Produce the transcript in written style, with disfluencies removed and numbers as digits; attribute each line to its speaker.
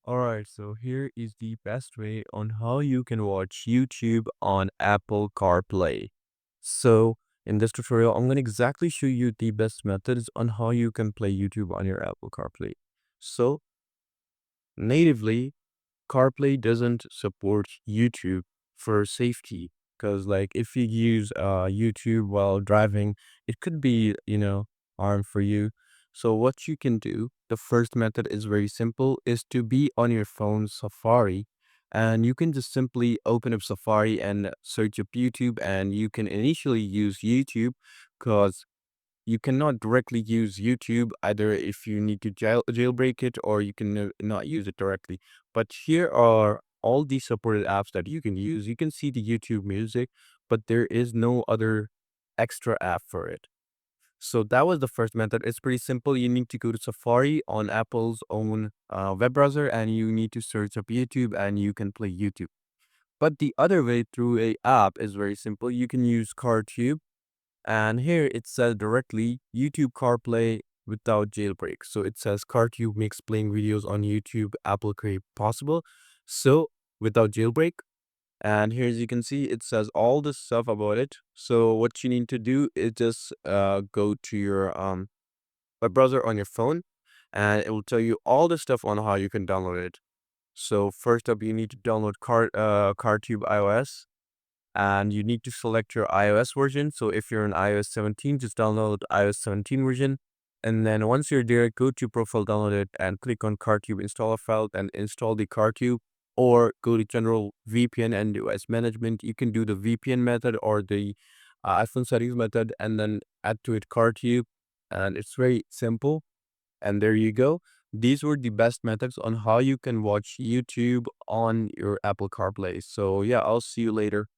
Speaker 1: Alright, so here is the best way on how you can watch YouTube on Apple CarPlay. So in this tutorial, I'm going to exactly show you the best methods on how you can play YouTube on your Apple CarPlay. So natively, CarPlay doesn't support YouTube for safety because like if you use YouTube while driving, it could be, harm for you. So what you can do, the first method is very simple, is to be on your phone Safari and you can just simply open up Safari and search up YouTube and you can initially use YouTube because you cannot directly use YouTube either if you need to jailbreak it or you can not use it directly. But here are all the supported apps that you can use. You can see the YouTube music, but there is no other extra app for it. So that was the first method. It's pretty simple. You need to go to Safari on Apple's own web browser and you need to search up YouTube and you can play YouTube. But the other way through a app is very simple. You can use CarTube and here it says directly YouTube CarPlay without jailbreak. So it says CarTube makes playing videos on YouTube Apple CarPlay possible. So without jailbreak. And here as you can see, it says all this stuff about it. So what you need to do is just go to your web browser on your phone and it will tell you all the stuff on how you can download it. So first up, you need to download CarTube iOS and you need to select your iOS version. So if you're on iOS 17, just download iOS 17 version. And then once you're there, go to profile, download it, and click on CarTube installer file and install the CarTube. Or go to general VPN and device management. You can do the VPN method or the iPhone settings method, and then add to it CarTube. And it's very simple. And there you go. These were the best methods on how you can watch YouTube on your Apple CarPlay. So yeah, I'll see you later.